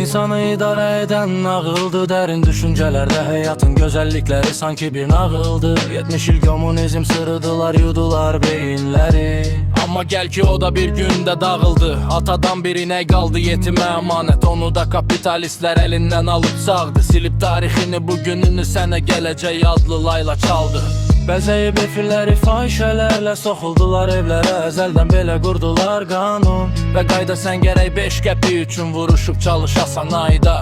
İnsanı idarə edən nağıldı. Dərin düşüncələrdə həyatın gözəllikləri sanki bir nağıldı. 70 il komünizm sırıdılar, yudular beyinləri. Amma gəl ki o da bir gündə dağıldı. Atadan birinə qaldı yetimə əmanət. Onu da kapitalistlər əlindən alıb sağdı. Silib tarixini, bugününü sənə gələcək adlı layla çaldı. Bəzəyib efirləri fahişələrlə soxuldular evlərə. Əzəldən belə qurdular qanun və qayda, sən gərək 5 qəpi üçün vuruşub çalışasan ayda.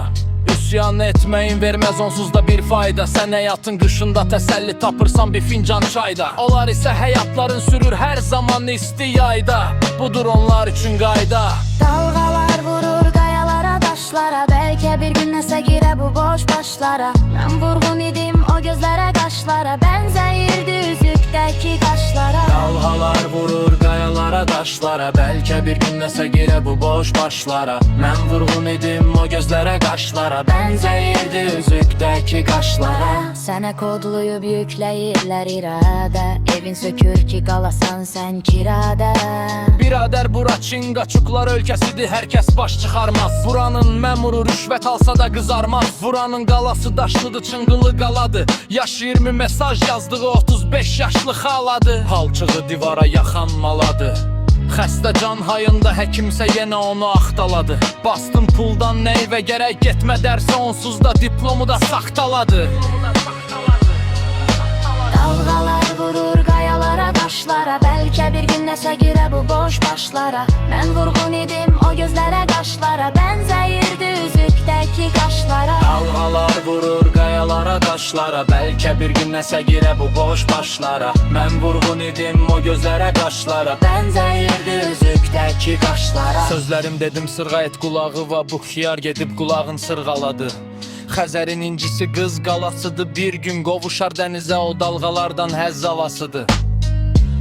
Üsyan etməyin verməz onsuz da bir fayda. Sən həyatın qışında təsəlli tapırsan bir fincan çayda. Onlar isə həyatların sürür hər zaman isti yayda. Budur onlar üçün qayda. Dalğalar vurur qayalara, daşlara. Bəlkə bir gün nəsə girə bu boş başlara. Mən vurğun idim o gözlərə, qaşlara. Bənzəyirdi üzükdəki qaşlara. Dalğalar vurur qayalara, daşlara. Bəlkə bir gün nəsə girə bu boş başlara. Mən vurğun idim o gözlərə, qaşlara. Bənzəyirdi üzükdəki qaşlara. Sənə kodluyub yükləyirlər iradə. Evin sökür ki qalasan sən kirada. Biradər, bura Çinqaçuklar ölkəsidir, hər kəs baş çıxarmaz. Buranın məmuru rüşvət alsa da qızarmaz. Buranın qalası daşlıdır, çınqılı qaladır. Yaş 20 mesaj yazdığı 35 yaşlı xaladır. Palçığı divara yaxan maladır. Xəstə can hayında həkimsə yenə onu axtaladı. Bastım puldan nə evə gərək, getmə dərsə onsuz da diplomu da saxtaladı. Dalğalar vurur qayalara, daşlara. Bəlkə bir gün nəsə girə bu boş başlara. Mən vurğun idim o gözlərə, qaşlara. Bənzəyirdi üzükdəki qaşlara. Dalğalar vurur qayalara, daşlara. Bəlkə bir gün nəsə girə bu boş başlara. Mən vurğun idim o gözlərə, qaşlara. Bənzəyirdi üzükdəki qaşlara. Sözlərim dedim sırğa et qulağı və bu xiyar gedib qulağın sırğaladı. Xəzərin incisi qız qalasıdır. Bir gün qovuşar dənizə, o dalğalardan həzz alasıdır.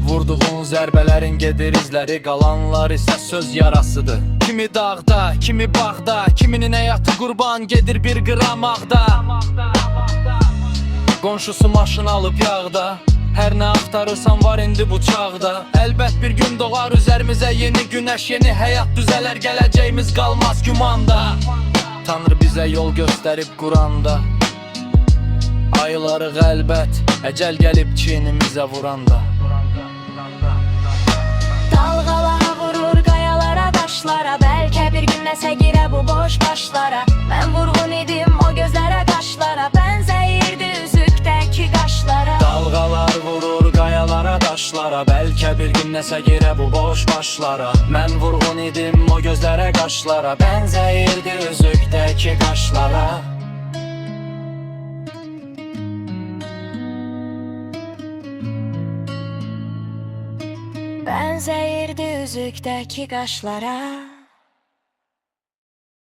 Vurduğun zərbələrin gedir izləri, qalanlar isə söz yarasıdır. Kimi dağda, kimi bağda, kiminin həyatı qurban gedir bir qram ağda. Qonşusu maşın alıb yağda. Hər nə axtarırsan var indi bu çağda. Əlbət bir gün doğar üzərimizə yeni günəş, yeni həyat düzələr, gələcəyimiz qalmaz gümanda. Tanrı bizə yol göstərib Quranda. Ayıları qəlbət, əcəl gəlib çiynimizə vuranda. Dalğalar vurur qayalara, daşlara. Bəlkə bir gün nəsə girə bu boş başlara. Mən vurğun idim o gözlərə, qaşlara. Bənzəyirdi üzükdəki qaşlara. Dalğalar vurur qayalara, daşlara. Bəlkə bir gün nəsə girə bu boş başlara. Mən vurğun idim o gözlərə, qaşlara. Bənzəyirdi üzükdəki qaşlara. Bənzəyirdi üzükdəki qaşlara.